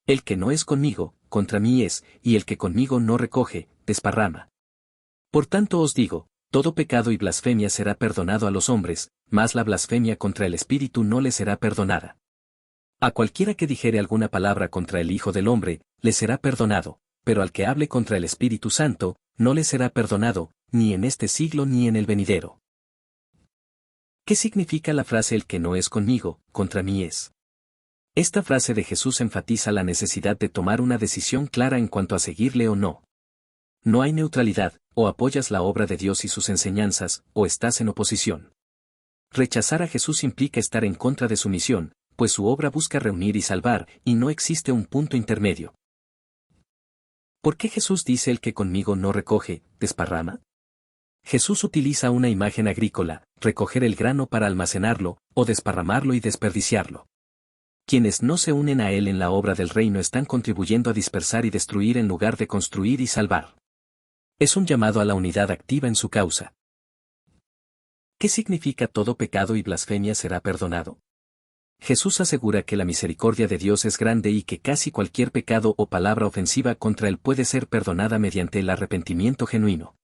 El que no es conmigo, contra mí es, y el que conmigo no recoge, desparrama. Por tanto os digo, todo pecado y blasfemia será perdonado a los hombres, mas la blasfemia contra el Espíritu no le será perdonada. A cualquiera que dijere alguna palabra contra el Hijo del Hombre, le será perdonado, pero al que hable contra el Espíritu Santo, no le será perdonado, ni en este siglo ni en el venidero. ¿Qué significa la frase el que no es conmigo, contra mí es? Esta frase de Jesús enfatiza la necesidad de tomar una decisión clara en cuanto a seguirle o no. No hay neutralidad, o apoyas la obra de Dios y sus enseñanzas, o estás en oposición. Rechazar a Jesús implica estar en contra de su misión, pues su obra busca reunir y salvar, y no existe un punto intermedio. ¿Por qué Jesús dice el que conmigo no recoge, desparrama? Jesús utiliza una imagen agrícola, recoger el grano para almacenarlo, o desparramarlo y desperdiciarlo. Quienes no se unen a Él en la obra del reino están contribuyendo a dispersar y destruir en lugar de construir y salvar. Es un llamado a la unidad activa en su causa. ¿Qué significa todo pecado y blasfemia será perdonado? Jesús asegura que la misericordia de Dios es grande y que casi cualquier pecado o palabra ofensiva contra Él puede ser perdonada mediante el arrepentimiento genuino.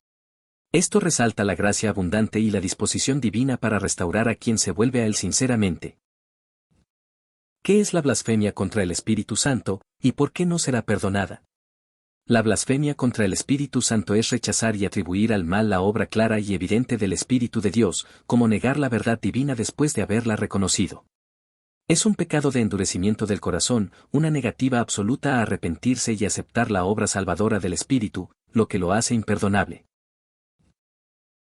Esto resalta la gracia abundante y la disposición divina para restaurar a quien se vuelve a Él sinceramente. ¿Qué es la blasfemia contra el Espíritu Santo, y por qué no será perdonada? La blasfemia contra el Espíritu Santo es rechazar y atribuir al mal la obra clara y evidente del Espíritu de Dios, como negar la verdad divina después de haberla reconocido. Es un pecado de endurecimiento del corazón, una negativa absoluta a arrepentirse y aceptar la obra salvadora del Espíritu, lo que lo hace imperdonable.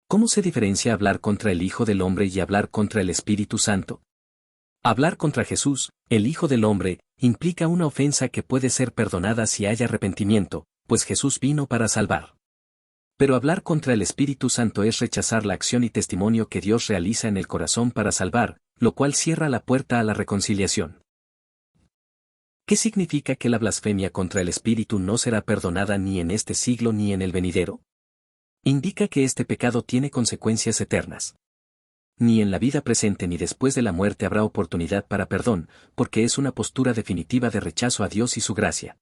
¿Cómo se diferencia hablar contra el Hijo del Hombre y hablar contra el Espíritu Santo? Hablar contra Jesús, el Hijo del Hombre, implica una ofensa que puede ser perdonada si hay arrepentimiento, pues Jesús vino para salvar. Pero hablar contra el Espíritu Santo es rechazar la acción y testimonio que Dios realiza en el corazón para salvar, lo cual cierra la puerta a la reconciliación. ¿Qué significa que la blasfemia contra el Espíritu no será perdonada ni en este siglo ni en el venidero? Indica que este pecado tiene consecuencias eternas. Ni en la vida presente ni después de la muerte habrá oportunidad para perdón, porque es una postura definitiva de rechazo a Dios y su gracia.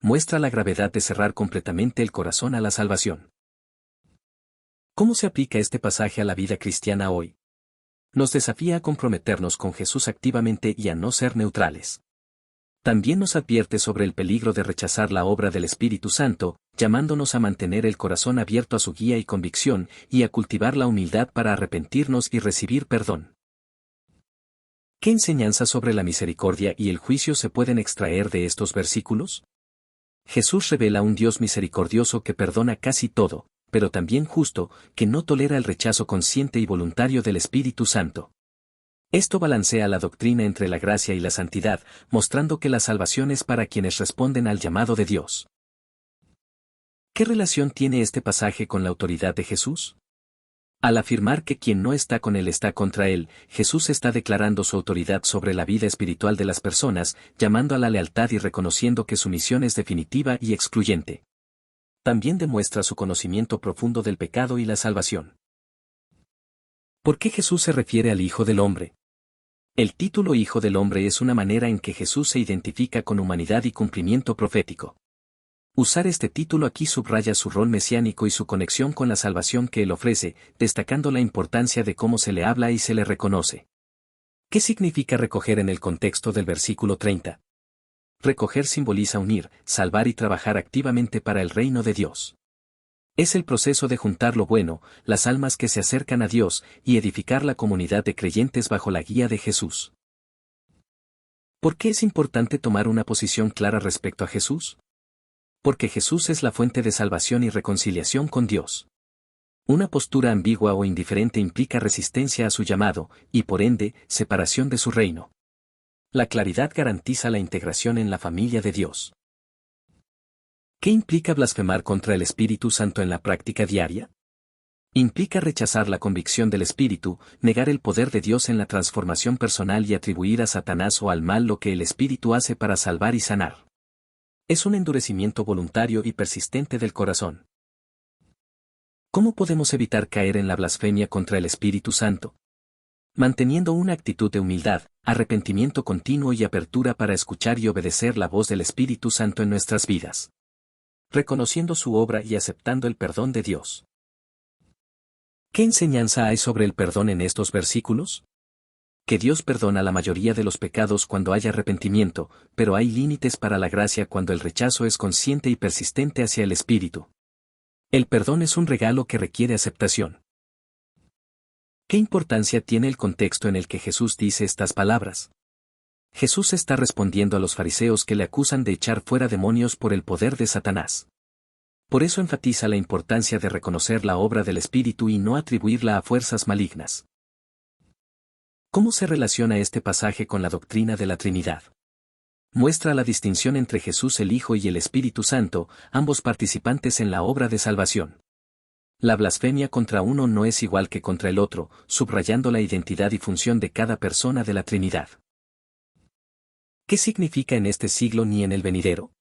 Muestra la gravedad de cerrar completamente el corazón a la salvación. ¿Cómo se aplica este pasaje a la vida cristiana hoy? Nos desafía a comprometernos con Jesús activamente y a no ser neutrales. También nos advierte sobre el peligro de rechazar la obra del Espíritu Santo, llamándonos a mantener el corazón abierto a su guía y convicción, y a cultivar la humildad para arrepentirnos y recibir perdón. ¿Qué enseñanzas sobre la misericordia y el juicio se pueden extraer de estos versículos? Jesús revela un Dios misericordioso que perdona casi todo, pero también justo, que no tolera el rechazo consciente y voluntario del Espíritu Santo. Esto balancea la doctrina entre la gracia y la santidad, mostrando que la salvación es para quienes responden al llamado de Dios. ¿Qué relación tiene este pasaje con la autoridad de Jesús? Al afirmar que quien no está con Él está contra Él, Jesús está declarando su autoridad sobre la vida espiritual de las personas, llamando a la lealtad y reconociendo que su misión es definitiva y excluyente. También demuestra su conocimiento profundo del pecado y la salvación. ¿Por qué Jesús se refiere al Hijo del Hombre? El título Hijo del Hombre es una manera en que Jesús se identifica con humanidad y cumplimiento profético. Usar este título aquí subraya su rol mesiánico y su conexión con la salvación que Él ofrece, destacando la importancia de cómo se le habla y se le reconoce. ¿Qué significa recoger en el contexto del versículo 30? Recoger simboliza unir, salvar y trabajar activamente para el reino de Dios. Es el proceso de juntar lo bueno, las almas que se acercan a Dios, y edificar la comunidad de creyentes bajo la guía de Jesús. ¿Por qué es importante tomar una posición clara respecto a Jesús? Porque Jesús es la fuente de salvación y reconciliación con Dios. Una postura ambigua o indiferente implica resistencia a su llamado, y por ende, separación de su reino. La claridad garantiza la integración en la familia de Dios. ¿Qué implica blasfemar contra el Espíritu Santo en la práctica diaria? Implica rechazar la convicción del Espíritu, negar el poder de Dios en la transformación personal y atribuir a Satanás o al mal lo que el Espíritu hace para salvar y sanar. Es un endurecimiento voluntario y persistente del corazón. ¿Cómo podemos evitar caer en la blasfemia contra el Espíritu Santo? manteniendo una actitud de humildad, arrepentimiento continuo y apertura para escuchar y obedecer la voz del Espíritu Santo en nuestras vidas. Reconociendo su obra y aceptando el perdón de Dios. ¿Qué enseñanza hay sobre el perdón en estos versículos? Que Dios perdona la mayoría de los pecados cuando hay arrepentimiento, pero hay límites para la gracia cuando el rechazo es consciente y persistente hacia el Espíritu. El perdón es un regalo que requiere aceptación. ¿Qué importancia tiene el contexto en el que Jesús dice estas palabras? Jesús está respondiendo a los fariseos que le acusan de echar fuera demonios por el poder de Satanás. Por eso enfatiza la importancia de reconocer la obra del Espíritu y no atribuirla a fuerzas malignas. ¿Cómo se relaciona este pasaje con la doctrina de la Trinidad? Muestra la distinción entre Jesús el Hijo y el Espíritu Santo, ambos participantes en la obra de salvación. La blasfemia contra uno no es igual que contra el otro, subrayando la identidad y función de cada persona de la Trinidad. ¿Qué significa en este siglo ni en el venidero?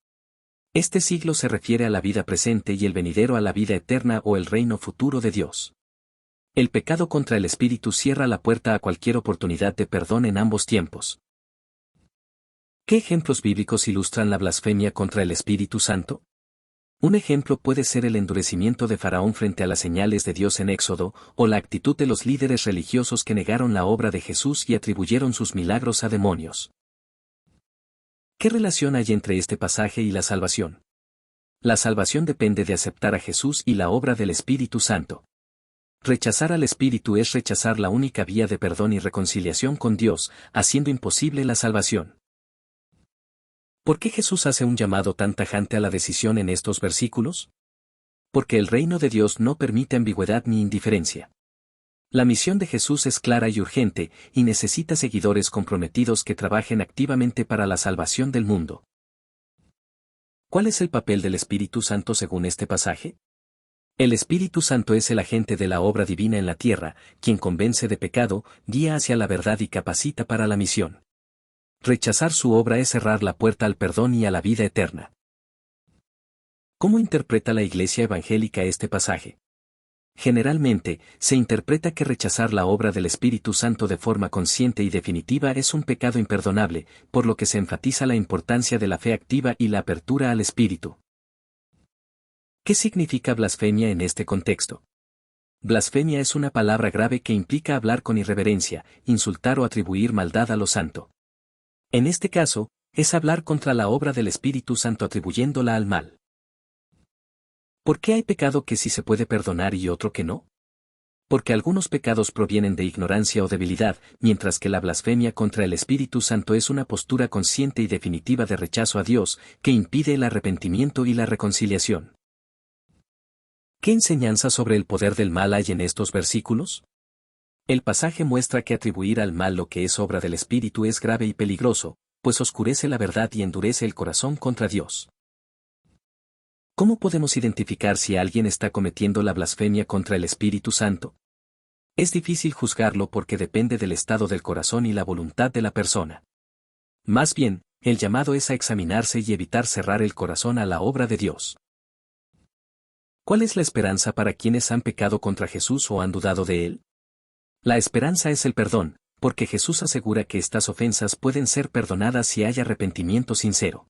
Este siglo se refiere a la vida presente y el venidero a la vida eterna o el reino futuro de Dios. El pecado contra el Espíritu cierra la puerta a cualquier oportunidad de perdón en ambos tiempos. ¿Qué ejemplos bíblicos ilustran la blasfemia contra el Espíritu Santo? Un ejemplo puede ser el endurecimiento de Faraón frente a las señales de Dios en Éxodo, o la actitud de los líderes religiosos que negaron la obra de Jesús y atribuyeron sus milagros a demonios. ¿Qué relación hay entre este pasaje y la salvación? La salvación depende de aceptar a Jesús y la obra del Espíritu Santo. Rechazar al Espíritu es rechazar la única vía de perdón y reconciliación con Dios, haciendo imposible la salvación. ¿Por qué Jesús hace un llamado tan tajante a la decisión en estos versículos? Porque el reino de Dios no permite ambigüedad ni indiferencia. La misión de Jesús es clara y urgente, y necesita seguidores comprometidos que trabajen activamente para la salvación del mundo. ¿Cuál es el papel del Espíritu Santo según este pasaje? El Espíritu Santo es el agente de la obra divina en la tierra, quien convence de pecado, guía hacia la verdad y capacita para la misión. Rechazar su obra es cerrar la puerta al perdón y a la vida eterna. ¿Cómo interpreta la Iglesia evangélica este pasaje? Generalmente, se interpreta que rechazar la obra del Espíritu Santo de forma consciente y definitiva es un pecado imperdonable, por lo que se enfatiza la importancia de la fe activa y la apertura al Espíritu. ¿Qué significa blasfemia en este contexto? Blasfemia es una palabra grave que implica hablar con irreverencia, insultar o atribuir maldad a lo santo. En este caso, es hablar contra la obra del Espíritu Santo atribuyéndola al mal. ¿Por qué hay pecado que sí se puede perdonar y otro que no? Porque algunos pecados provienen de ignorancia o debilidad, mientras que la blasfemia contra el Espíritu Santo es una postura consciente y definitiva de rechazo a Dios, que impide el arrepentimiento y la reconciliación. ¿Qué enseñanza sobre el poder del mal hay en estos versículos? El pasaje muestra que atribuir al mal lo que es obra del Espíritu es grave y peligroso, pues oscurece la verdad y endurece el corazón contra Dios. ¿Cómo podemos identificar si alguien está cometiendo la blasfemia contra el Espíritu Santo? Es difícil juzgarlo porque depende del estado del corazón y la voluntad de la persona. Más bien, el llamado es a examinarse y evitar cerrar el corazón a la obra de Dios. ¿Cuál es la esperanza para quienes han pecado contra Jesús o han dudado de él? La esperanza es el perdón, porque Jesús asegura que estas ofensas pueden ser perdonadas si hay arrepentimiento sincero.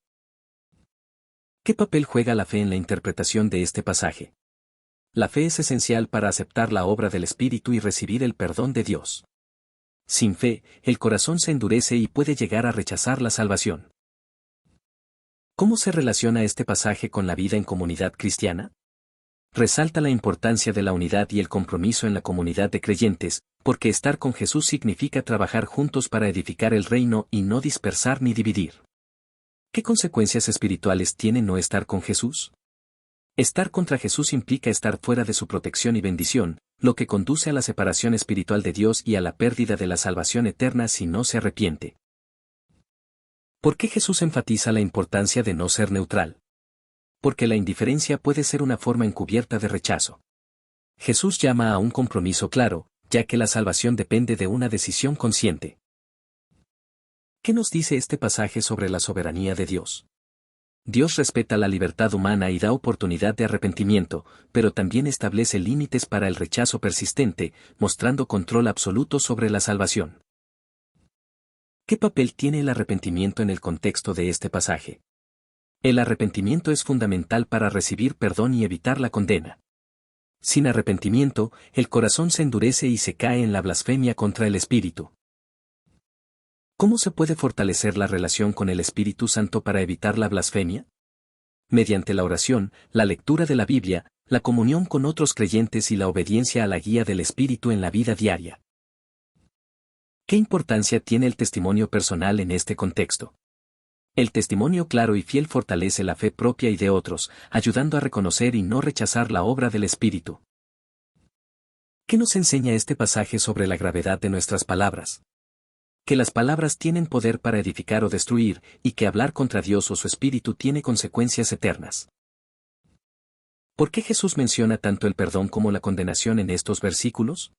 ¿Qué papel juega la fe en la interpretación de este pasaje? La fe es esencial para aceptar la obra del Espíritu y recibir el perdón de Dios. Sin fe, el corazón se endurece y puede llegar a rechazar la salvación. ¿Cómo se relaciona este pasaje con la vida en comunidad cristiana? Resalta la importancia de la unidad y el compromiso en la comunidad de creyentes, porque estar con Jesús significa trabajar juntos para edificar el reino y no dispersar ni dividir. ¿Qué consecuencias espirituales tiene no estar con Jesús? Estar contra Jesús implica estar fuera de su protección y bendición, lo que conduce a la separación espiritual de Dios y a la pérdida de la salvación eterna si no se arrepiente. ¿Por qué Jesús enfatiza la importancia de no ser neutral? Porque la indiferencia puede ser una forma encubierta de rechazo. Jesús llama a un compromiso claro, ya que la salvación depende de una decisión consciente. ¿Qué nos dice este pasaje sobre la soberanía de Dios? Dios respeta la libertad humana y da oportunidad de arrepentimiento, pero también establece límites para el rechazo persistente, mostrando control absoluto sobre la salvación. ¿Qué papel tiene el arrepentimiento en el contexto de este pasaje? El arrepentimiento es fundamental para recibir perdón y evitar la condena. Sin arrepentimiento, el corazón se endurece y se cae en la blasfemia contra el Espíritu. ¿Cómo se puede fortalecer la relación con el Espíritu Santo para evitar la blasfemia? Mediante la oración, la lectura de la Biblia, la comunión con otros creyentes y la obediencia a la guía del Espíritu en la vida diaria. ¿Qué importancia tiene el testimonio personal en este contexto? El testimonio claro y fiel fortalece la fe propia y de otros, ayudando a reconocer y no rechazar la obra del Espíritu. ¿Qué nos enseña este pasaje sobre la gravedad de nuestras palabras? Que las palabras tienen poder para edificar o destruir, y que hablar contra Dios o su Espíritu tiene consecuencias eternas. ¿Por qué Jesús menciona tanto el perdón como la condenación en estos versículos?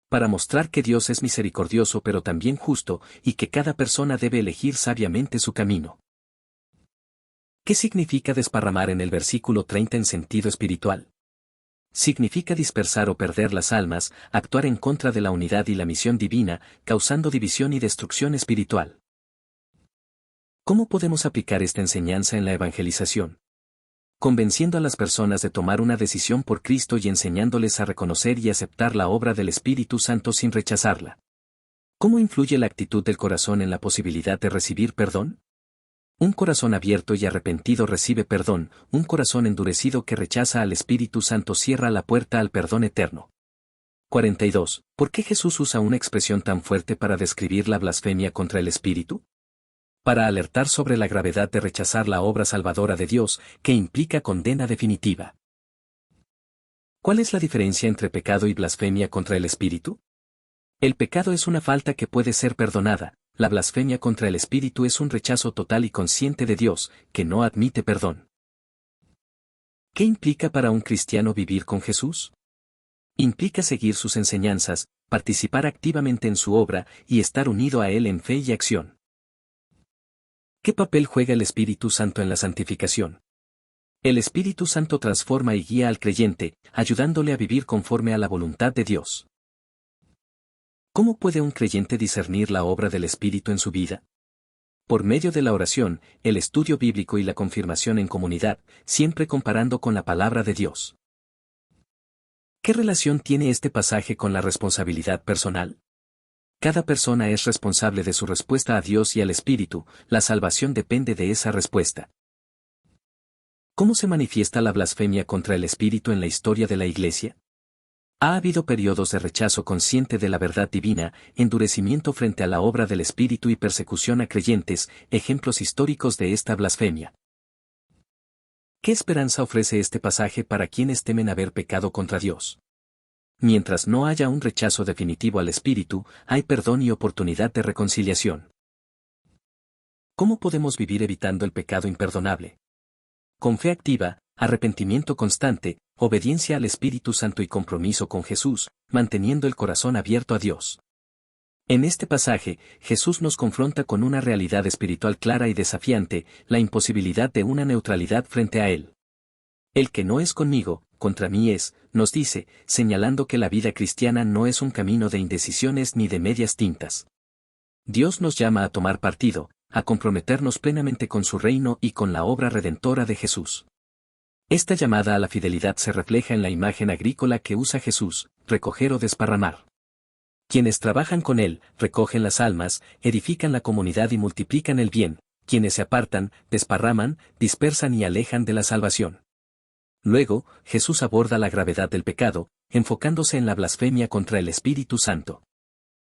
Para mostrar que Dios es misericordioso pero también justo, y que cada persona debe elegir sabiamente su camino. ¿Qué significa desparramar en el versículo 30 en sentido espiritual? Significa dispersar o perder las almas, actuar en contra de la unidad y la misión divina, causando división y destrucción espiritual. ¿Cómo podemos aplicar esta enseñanza en la evangelización? Convenciendo a las personas de tomar una decisión por Cristo y enseñándoles a reconocer y aceptar la obra del Espíritu Santo sin rechazarla. ¿Cómo influye la actitud del corazón en la posibilidad de recibir perdón? Un corazón abierto y arrepentido recibe perdón, un corazón endurecido que rechaza al Espíritu Santo cierra la puerta al perdón eterno. 42. ¿Por qué Jesús usa una expresión tan fuerte para describir la blasfemia contra el Espíritu? Para alertar sobre la gravedad de rechazar la obra salvadora de Dios, que implica condena definitiva. ¿Cuál es la diferencia entre pecado y blasfemia contra el Espíritu? El pecado es una falta que puede ser perdonada, la blasfemia contra el Espíritu es un rechazo total y consciente de Dios, que no admite perdón. ¿Qué implica para un cristiano vivir con Jesús? Implica seguir sus enseñanzas, participar activamente en su obra y estar unido a Él en fe y acción. ¿Qué papel juega el Espíritu Santo en la santificación? El Espíritu Santo transforma y guía al creyente, ayudándole a vivir conforme a la voluntad de Dios. ¿Cómo puede un creyente discernir la obra del Espíritu en su vida? Por medio de la oración, el estudio bíblico y la confirmación en comunidad, siempre comparando con la palabra de Dios. ¿Qué relación tiene este pasaje con la responsabilidad personal? Cada persona es responsable de su respuesta a Dios y al Espíritu, la salvación depende de esa respuesta. ¿Cómo se manifiesta la blasfemia contra el Espíritu en la historia de la Iglesia? Ha habido periodos de rechazo consciente de la verdad divina, endurecimiento frente a la obra del Espíritu y persecución a creyentes, ejemplos históricos de esta blasfemia. ¿Qué esperanza ofrece este pasaje para quienes temen haber pecado contra Dios? Mientras no haya un rechazo definitivo al Espíritu, hay perdón y oportunidad de reconciliación. ¿Cómo podemos vivir evitando el pecado imperdonable? Con fe activa, arrepentimiento constante, obediencia al Espíritu Santo y compromiso con Jesús, manteniendo el corazón abierto a Dios. En este pasaje, Jesús nos confronta con una realidad espiritual clara y desafiante, la imposibilidad de una neutralidad frente a Él. El que no es conmigo, contra mí es, nos dice, señalando que la vida cristiana no es un camino de indecisiones ni de medias tintas. Dios nos llama a tomar partido, a comprometernos plenamente con su reino y con la obra redentora de Jesús. Esta llamada a la fidelidad se refleja en la imagen agrícola que usa Jesús, recoger o desparramar. Quienes trabajan con Él, recogen las almas, edifican la comunidad y multiplican el bien, quienes se apartan, desparraman, dispersan y alejan de la salvación. Luego, Jesús aborda la gravedad del pecado, enfocándose en la blasfemia contra el Espíritu Santo.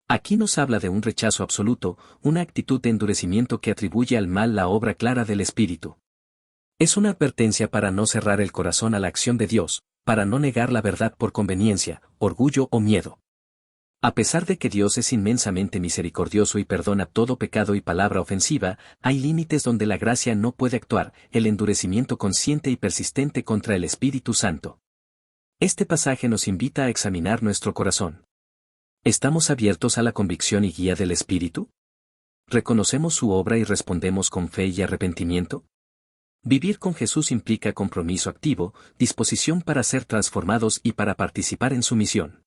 Aquí nos habla de un rechazo absoluto, una actitud de endurecimiento que atribuye al mal la obra clara del Espíritu. Es una advertencia para no cerrar el corazón a la acción de Dios, para no negar la verdad por conveniencia, orgullo o miedo. A pesar de que Dios es inmensamente misericordioso y perdona todo pecado y palabra ofensiva, hay límites donde la gracia no puede actuar, el endurecimiento consciente y persistente contra el Espíritu Santo. Este pasaje nos invita a examinar nuestro corazón. ¿Estamos abiertos a la convicción y guía del Espíritu? ¿Reconocemos su obra y respondemos con fe y arrepentimiento? Vivir con Jesús implica compromiso activo, disposición para ser transformados y para participar en su misión.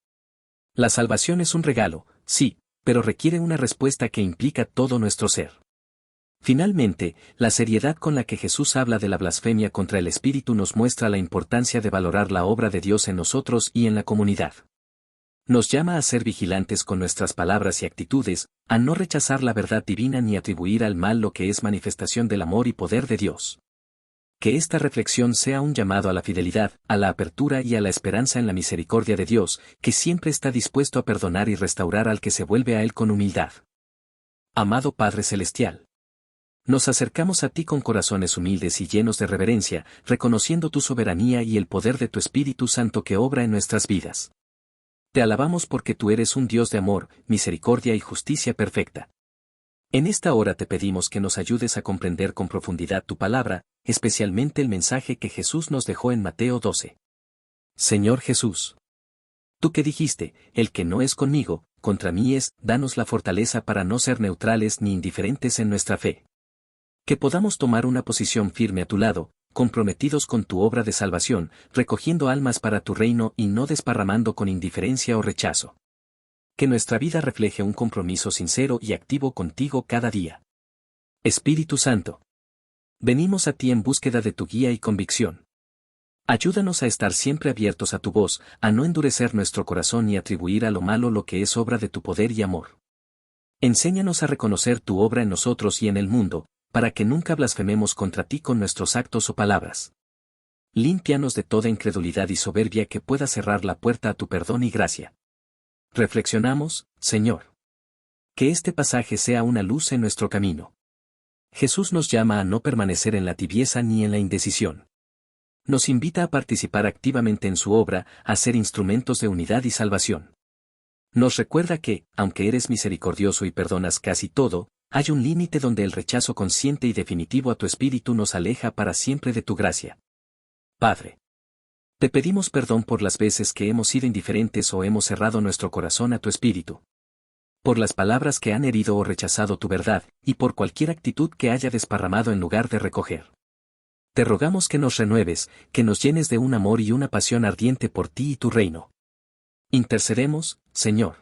La salvación es un regalo, sí, pero requiere una respuesta que implica todo nuestro ser. Finalmente, la seriedad con la que Jesús habla de la blasfemia contra el Espíritu nos muestra la importancia de valorar la obra de Dios en nosotros y en la comunidad. Nos llama a ser vigilantes con nuestras palabras y actitudes, a no rechazar la verdad divina ni atribuir al mal lo que es manifestación del amor y poder de Dios. Que esta reflexión sea un llamado a la fidelidad, a la apertura y a la esperanza en la misericordia de Dios, que siempre está dispuesto a perdonar y restaurar al que se vuelve a Él con humildad. Amado Padre Celestial, nos acercamos a ti con corazones humildes y llenos de reverencia, reconociendo tu soberanía y el poder de tu Espíritu Santo que obra en nuestras vidas. Te alabamos porque tú eres un Dios de amor, misericordia y justicia perfecta. En esta hora te pedimos que nos ayudes a comprender con profundidad tu palabra, especialmente el mensaje que Jesús nos dejó en Mateo 12. Señor Jesús, tú que dijiste, el que no es conmigo, contra mí es, danos la fortaleza para no ser neutrales ni indiferentes en nuestra fe. Que podamos tomar una posición firme a tu lado, comprometidos con tu obra de salvación, recogiendo almas para tu reino y no desparramando con indiferencia o rechazo. Que nuestra vida refleje un compromiso sincero y activo contigo cada día. Espíritu Santo, venimos a ti en búsqueda de tu guía y convicción. Ayúdanos a estar siempre abiertos a tu voz, a no endurecer nuestro corazón y atribuir a lo malo lo que es obra de tu poder y amor. Enséñanos a reconocer tu obra en nosotros y en el mundo, para que nunca blasfememos contra ti con nuestros actos o palabras. Límpianos de toda incredulidad y soberbia que pueda cerrar la puerta a tu perdón y gracia. Reflexionamos, Señor. Que este pasaje sea una luz en nuestro camino. Jesús nos llama a no permanecer en la tibieza ni en la indecisión. Nos invita a participar activamente en su obra, a ser instrumentos de unidad y salvación. Nos recuerda que, aunque eres misericordioso y perdonas casi todo, hay un límite donde el rechazo consciente y definitivo a tu espíritu nos aleja para siempre de tu gracia. Padre, te pedimos perdón por las veces que hemos sido indiferentes o hemos cerrado nuestro corazón a tu espíritu. Por las palabras que han herido o rechazado tu verdad, y por cualquier actitud que haya desparramado en lugar de recoger. Te rogamos que nos renueves, que nos llenes de un amor y una pasión ardiente por ti y tu reino. Intercedemos, Señor,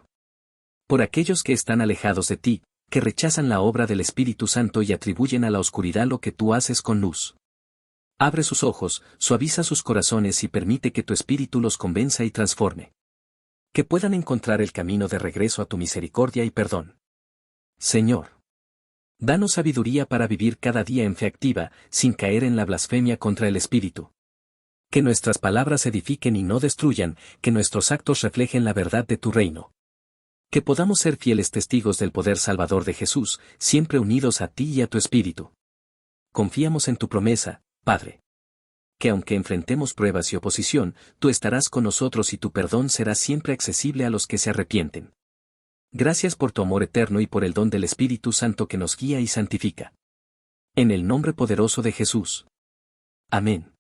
por aquellos que están alejados de ti, que rechazan la obra del Espíritu Santo y atribuyen a la oscuridad lo que tú haces con luz. Abre sus ojos, suaviza sus corazones y permite que tu Espíritu los convenza y transforme. Que puedan encontrar el camino de regreso a tu misericordia y perdón. Señor, danos sabiduría para vivir cada día en fe activa, sin caer en la blasfemia contra el Espíritu. Que nuestras palabras edifiquen y no destruyan, que nuestros actos reflejen la verdad de tu reino. Que podamos ser fieles testigos del poder salvador de Jesús, siempre unidos a ti y a tu Espíritu. Confiamos en tu promesa, Padre. Que aunque enfrentemos pruebas y oposición, tú estarás con nosotros y tu perdón será siempre accesible a los que se arrepienten. Gracias por tu amor eterno y por el don del Espíritu Santo que nos guía y santifica. En el nombre poderoso de Jesús. Amén.